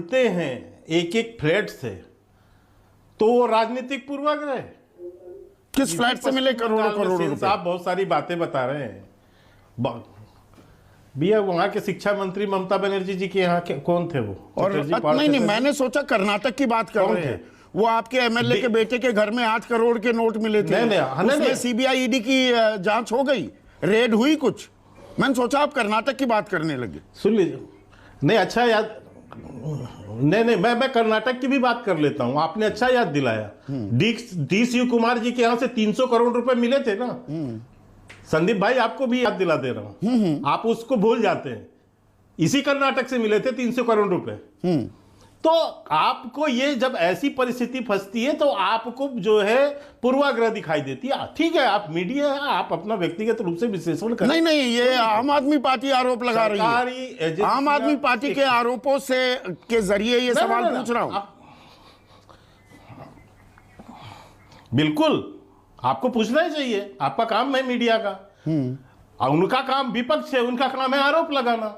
जुड़ते हैं एक एक फ्लैट से, तो वो राजनीतिक पूर्वाग्रह है। किस फ्लैट से मिले करोड़ों करोड़ों रुपए? आप बहुत सारी बातें बता रहे हैं भैया। वहां के शिक्षा मंत्री ममता बनर्जी जी के यहाँ कौन थे वो? और नहीं, मैंने सोचा कर्नाटक की बात कर रहे हैं। वो आपके एमएलए के बेटे के घर में 8 करोड़ के नोट मिले थे। उसमें सीबीआई ईडी की जांच हो गई, रेड हुई कुछ। मैंने सोचा आप कर्नाटक की बात करने लगे। सुन लीजिए, नहीं अच्छा याद, नहीं मैं कर्नाटक की भी बात कर लेता हूं। आपने अच्छा याद दिलाया। डी शिव कुमार जी के यहाँ से 300 करोड़ रुपए मिले थे ना। संदीप भाई, आपको भी याद दिला दे रहा हूं, आप उसको भूल जाते हैं। इसी कर्नाटक से मिले थे 300 करोड़ रुपए। तो आपको ये जब ऐसी परिस्थिति फंसती है तो आपको जो है पूर्वाग्रह दिखाई देती है। ठीक है, आप मीडिया है, आप अपना व्यक्तिगत रूप से विश्लेषण करें। नहीं, ये आम आदमी पार्टी आरोप लगा रही है। आम आदमी पार्टी के आरोपों से के जरिए ये सवाल पूछ रहा हूं। बिल्कुल, आपको पूछना ही चाहिए, आपका काम है मीडिया का। उनका काम विपक्ष है, उनका काम है आरोप लगाना।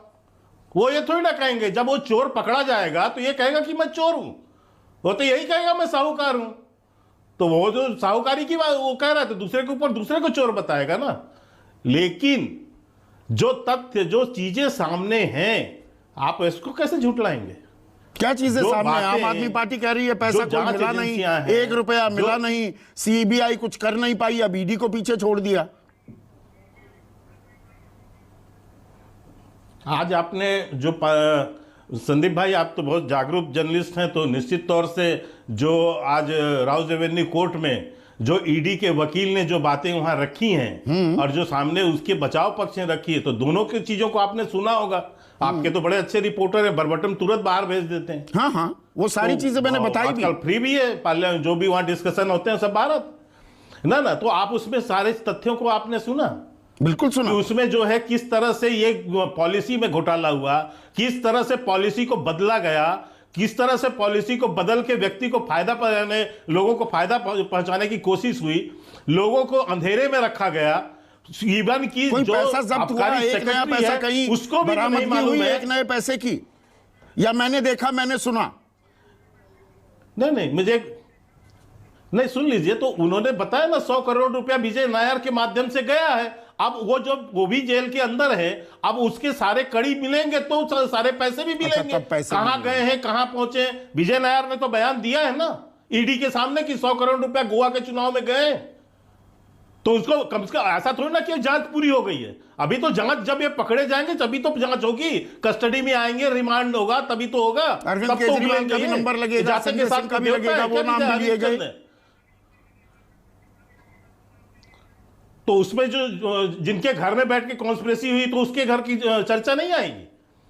वो ये थोड़ी ना कहेंगे, जब वो चोर पकड़ा जाएगा तो ये कहेगा कि मैं चोर हूं, वो तो यही कहेगा मैं साहूकार हूं। तो वो जो साहूकारी की बात वो कह रहा है तो दूसरे के ऊपर दूसरे को चोर बताएगा ना। लेकिन जो तथ्य, जो चीजें सामने हैं, आप इसको कैसे झुटलाएंगे? क्या चीजें सामने? आम आदमी पार्टी कह रही है पैसा कोई मिला नहीं, 1 रुपया मिला नहीं, सीबीआई कुछ कर नहीं पाई, अब ईडी को पीछे छोड़ दिया। आज आपने जो संदीप भाई, आप तो बहुत जागरूक जर्नलिस्ट हैं, तो निश्चित तौर से जो आज राउज एवेन्यू कोर्ट में जो ईडी के वकील ने जो बातें वहां रखी हैं और जो सामने उसके बचाव पक्ष ने रखी है, तो दोनों की चीजों को आपने सुना होगा। आपके तो बड़े अच्छे रिपोर्टर हैं, बरबटम तुरंत बाहर भेज देते हैं। हाँ, वो सारी चीजें मैंने बताई भी। फ्री भी है, पार्लियामेंट जो भी वहां डिस्कशन होते हैं सब भारत ना। तो आप उसमें सारे तथ्यों को आपने सुना? बिल्कुल सुना। उसमें जो है किस तरह से ये पॉलिसी में घोटाला हुआ, किस तरह से पॉलिसी को बदला गया, किस तरह से पॉलिसी को बदल के व्यक्ति को फायदा पहुंचाने, लोगों को फायदा पहुंचाने की कोशिश हुई, लोगों को अंधेरे में रखा गया। इवन की जो पैसा जब्त हुआ, एक नया पैसा कहीं उसको भी नहीं मालूम है, एक नए पैसे की, या मैंने देखा, मैंने सुना। नहीं मुझे नहीं, सुन लीजिए, तो उन्होंने बताया ना 100 करोड़ रुपया विजय नायर के माध्यम से गया है। अब वो भी जेल के अंदर है, अब उसके सारे कड़ी मिलेंगे तो सारे पैसे भी मिलेंगे। कहां गए हैं, कहां पहुंचे? विजय नायर ने तो बयान दिया है ना ईडी के सामने कि 100 करोड़ रुपया गोवा के चुनाव में गए। तो उसको कम से कम ऐसा थोड़ी ना कि जांच पूरी हो गई है। अभी तो जांच, जब ये पकड़े जाएंगे तभी तो जांच होगी, कस्टडी में आएंगे, रिमांड होगा, तभी तो होगा। अरविंद केजरीवाल का भी नंबर लगेगा, संजय सिंह का भी लगेगा, वो नाम भी लिए गए। तो उसमें जो जिनके घर में बैठ के कॉन्स्पिरेसी हुई, तो उसके घर की चर्चा नहीं आएगी?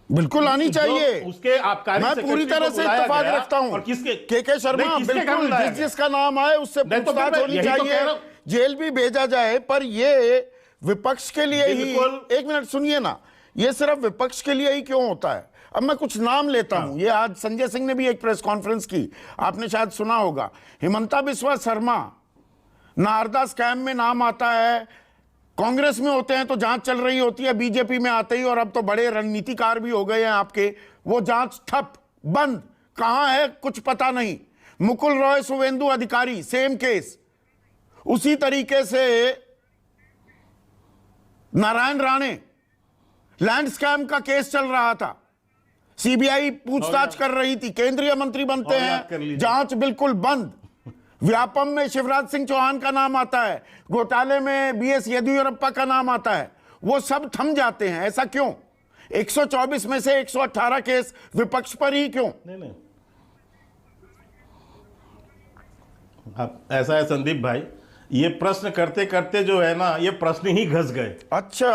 बिल्कुल आनी चाहिए। उसके आबकारी मैं पूरी तरह से इत्तेफाक रखता हूँ। और किसके? के शर्मा, बिल्कुल जिसका नाम आए उससे पूछताछ होनी चाहिए, जेल भी भेजा जाए। पर ये विपक्ष के लिए ही, एक मिनट सुनिए ना, ये सिर्फ विपक्ष के लिए ही क्यों होता है? अब मैं कुछ नाम लेता हूं। ये आज संजय सिंह ने भी एक प्रेस कॉन्फ्रेंस की, आपने शायद सुना होगा। हिमंता बिस्वा शर्मा, नारदा स्कैम में नाम आता है, कांग्रेस में होते हैं तो जांच चल रही होती है, बीजेपी में आते ही, और अब तो बड़े रणनीतिकार भी हो गए हैं आपके, वो जांच ठप, बंद, कहां है कुछ पता नहीं। मुकुल रॉय शुवेंदु अधिकारी, सेम केस। उसी तरीके से नारायण राणे, लैंड स्कैम का केस चल रहा था, सीबीआई पूछताछ कर रही थी, केंद्रीय मंत्री बनते हैं, जांच बिल्कुल बंद। व्यापम में शिवराज सिंह चौहान का नाम आता है, घोटाले में बीएस येदियुरप्पा का नाम आता है, वो सब थम जाते हैं। ऐसा क्यों? 124 में से 118 केस विपक्ष पर ही क्यों? नहीं अब ऐसा है संदीप भाई, ये प्रश्न करते करते जो है ना, ये प्रश्न ही घस गए। अच्छा,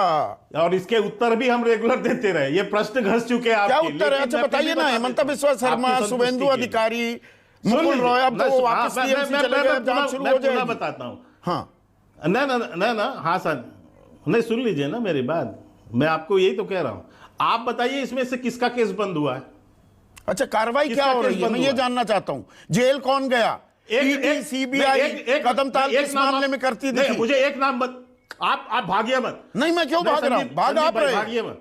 और इसके उत्तर भी हम रेगुलर देते रहे, ये प्रश्न घस चुके हैं। क्या उत्तर है? अच्छा बताइए ना। हिमंता बिस्वा शर्मा, शुवेंदु अधिकारी, मुकुल रॉय, अब तो वापस टीएमसी चले गए, जांच शुरू हो जाएगी। बताता हूं। हाँ ना हाँ सर, नहीं सुन लीजिए ना मेरी बात, मैं आपको यही तो कह रहा हूं। आप बताइए इसमें से किसका केस बंद हुआ है? अच्छा, कार्रवाई क्या हो रही है, मैं ये जानना चाहता हूं। जेल कौन गया? सीबीआई कदम ताल किस मामले में करती थी? मुझे एक नाम आप भागिए मत। नहीं, मैं क्यों भाग रहा हूं? भाग आप रहे। भागिए मत,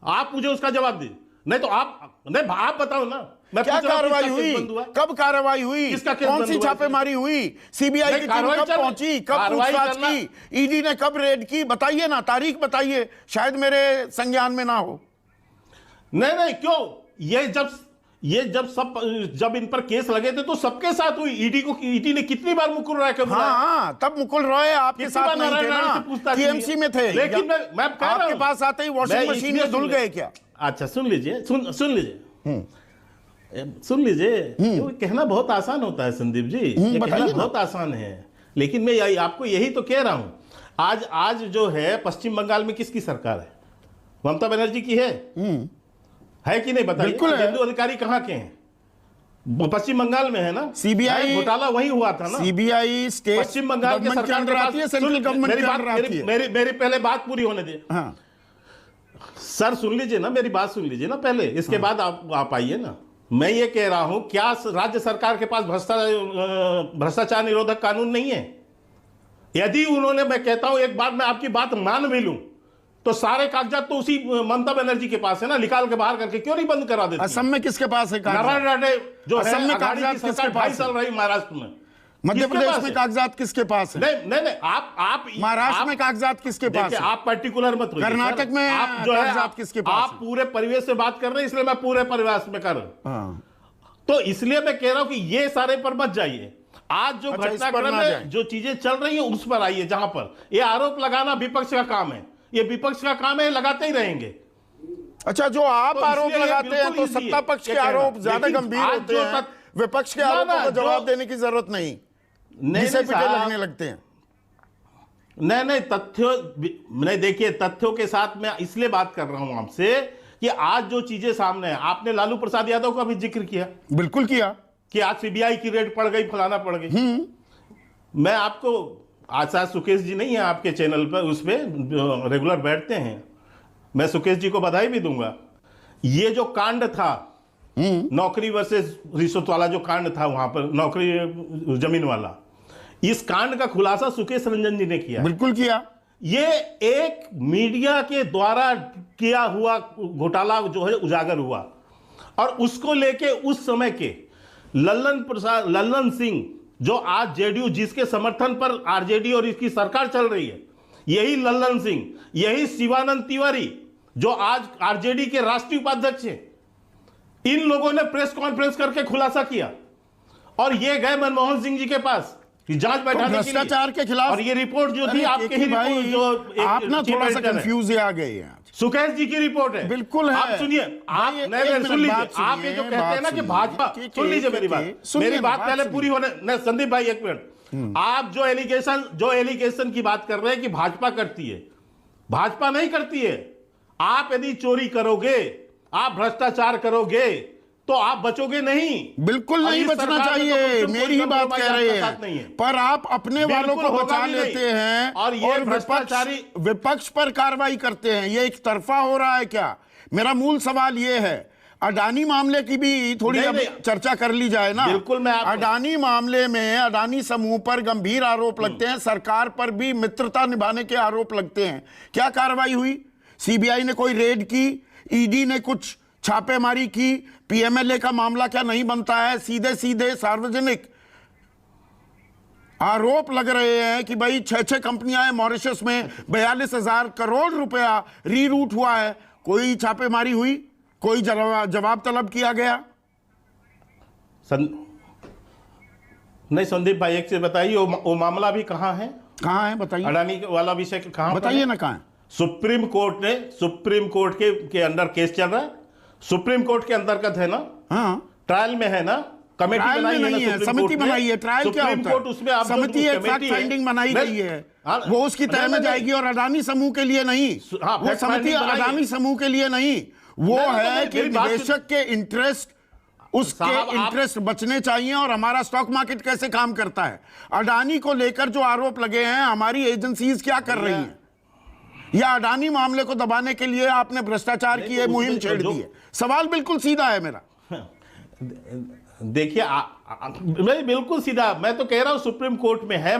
आप मुझे उसका जवाब दीजिए। नहीं तो आप बताओ ना, मैं क्या कार्रवाई हुई, कब कार्रवाई हुई, कौन सी छापेमारी हुई, सीबीआई की टीम कब पहुंची, कब पूछताछ की, ईडी ने कब रेड की, बताइए ना, तारीख बताइए, शायद मेरे संज्ञान में ना हो। नहीं क्यों, जब इन पर केस लगे थे तो सबके साथ हुई। ईडी ने कितनी बार मुकुल रॉय को बुलाया? हाँ, तब मुकुल रॉय आपके साथ नहीं थे ना, टीएमसी में थे, लेकिन मैं आपके पास आते ही वॉशिंग मशीन में धुल गए क्या? अच्छा सुन लीजिए, सुन लीजिए, कहना बहुत आसान होता है संदीप जी, ये कहना बहुत आसान है, लेकिन मैं आपको यही तो कह रहा हूं। आज जो है पश्चिम बंगाल में किसकी सरकार है? ममता बनर्जी की है कि नहीं? बताइए। शुभेंदु अधिकारी कहाँ के हैं? पश्चिम बंगाल में है ना। सीबीआई घोटाला वही हुआ था ना। सीबीआई स्टेट पश्चिम बंगाल के सरकार के पास। मेरी पहले बात पूरी होने दे। हाँ। सर सुन लीजिए ना, मेरी बात सुन लीजिए ना पहले, इसके बाद आप आइए ना। मैं ये कह रहा हूं, क्या राज्य सरकार के पास भ्रष्टाचार निरोधक कानून नहीं है? यदि उन्होंने, मैं कहता हूं एक बार मैं आपकी बात मान भी लूं, तो सारे कागजात तो उसी ममता बनर्जी के पास है ना, निकाल के बाहर करके क्यों नहीं बंद करा देते? असम में किसके पास है नारायण राणे जो असम में कागजात किसके पास? 2.5 साल रही महाराष्ट्र में। मध्य प्रदेश में कागजात किसके पास है? नहीं आप महाराष्ट्र में कागजात किसके पास है? आप पर्टिकुलर मत होइए। कर्नाटक में आप जो कागजात किसके पास? आप पूरे परिवेश से बात कर रहे हैं, इसलिए मैं पूरे परिवेश में कर रहा हूं। तो इसलिए मैं कह रहा हूं कि ये सारे पर मत जाइए। आज जो घटनाक्रम में जो चीजें चल रही है उस पर आइए, जहां पर ये आरोप लगाना विपक्ष का काम है, ये विपक्ष का काम है, लगाते ही रहेंगे। अच्छा, जो आप आरोप लगाते हैं तो सत्ता पक्ष के आरोप ज्यादा गंभीर होते हैं, विपक्ष के आरोपों को जवाब देने की जरूरत नहीं, जिसे पीछे लगने लगते हैं। नहीं तथ्यों, देखिए तथ्यों के साथ मैं इसलिए बात कर रहा हूं आपसे कि आज जो चीजें सामने है, आपने लालू प्रसाद यादव का भी जिक्र किया। बिल्कुल किया कि आज सीबीआई की रेड पड़ गई, फलाना पड़ गई। मैं आपको, आज शायद सुकेश जी नहीं है आपके चैनल पर, उस पर रेगुलर बैठते हैं, मैं सुकेश जी को बधाई भी दूंगा। ये जो कांड था, नौकरी वर्सेस रिश्वत वाला जो कांड था वहां पर, नौकरी जमीन वाला, इस कांड का खुलासा सुकेश रंजन जी ने किया। बिल्कुल किया। ये एक मीडिया के द्वारा किया हुआ घोटाला जो है उजागर हुआ, और उसको लेके उस समय के लल्लन सिंह, जो आज जेडीयू, जिसके समर्थन पर आरजेडी और इसकी सरकार चल रही है, यही लल्लन सिंह, यही शिवानंद तिवारी जो आज आरजेडी के राष्ट्रीय उपाध्यक्ष हैं, इन लोगों ने प्रेस कॉन्फ्रेंस करके खुलासा किया, और ये गए मनमोहन सिंह जी के पास जांच बैठाने के लिए, भ्रष्टाचार के खिलाफ। और ये रिपोर्ट जो थी आपके ही भाई, जो आप ना थोड़ा सा कंफ्यूज आ गए हैं। सुकेश जी की रिपोर्ट है। बिल्कुल है। आप सुनिए, आप सुन लीजिए, आप ये जो कहते हैं ना कि भाजपा, सुन लीजिए मेरी बात पहले पूरी होने। नहीं संदीप भाई एक मिनट, आप जो एलिगेशन की बात कर रहे हैं कि भाजपा करती है, भाजपा नहीं करती है। आप यदि चोरी करोगे, आप भ्रष्टाचार करोगे, तो आप बचोगे नहीं। बिल्कुल नहीं बचना चाहिए, मेरी ही बात कह रहे हैं, पर आप अपने वालों को बचा लेते हैं और विपक्ष पर कार्रवाई करते हैं। ये एक तरफा हो रहा है क्या? मेरा मूल सवाल ये है, अडानी मामले की भी थोड़ी अब चर्चा कर ली जाए ना। बिल्कुल, मैं अडानी मामले में अडानी समूह पर गंभीर आरोप लगते हैं, सरकार पर भी मित्रता निभाने के आरोप लगते हैं। क्या कार्रवाई हुई? सीबीआई ने कोई रेड की, ईडी ने कुछ छापेमारी की, पीएमएलए का मामला क्या नहीं बनता है? सीधे सीधे सार्वजनिक आरोप लग रहे हैं कि भाई 6 कंपनियां हैं मॉरिशस में, 42,000 करोड़ रुपया रीरूट हुआ है। कोई छापेमारी हुई? कोई जवाब तलब किया गया? नहीं संदीप भाई, एक चीज बताइए, वो मामला भी कहां है? कहां है बताइए। अडानी वाला विषय कहां बताइए ना, कहां है? सुप्रीम कोर्ट के अंडर केस चल रहा है, सुप्रीम कोर्ट के अंतर्गत है ना। हाँ, ट्रायल में है ना, कमेटी बनाई नहीं है, समिति बनाई है। ट्रायल क्या होता है? उसमें आप समिति एक फैक्ट फाइंडिंग बनाई गई है, वो उसकी तय में जाएगी, और अडानी समूह के लिए नहीं। वो समिति अडानी समूह के लिए नहीं, वो है कि निवेशक के इंटरेस्ट, उसके इंटरेस्ट बचने चाहिए, और हमारा स्टॉक मार्केट कैसे काम करता है। अडानी को लेकर जो आरोप लगे हैं, हमारी एजेंसीज क्या कर रही हैं, या अडानी मामले को दबाने के लिए आपने भ्रष्टाचार की मुहिम छेड़ दी है? सवाल बिल्कुल सीधा है मेरा। देखिए बिल्कुल सीधा, मैं तो कह रहा हूं सुप्रीम कोर्ट में है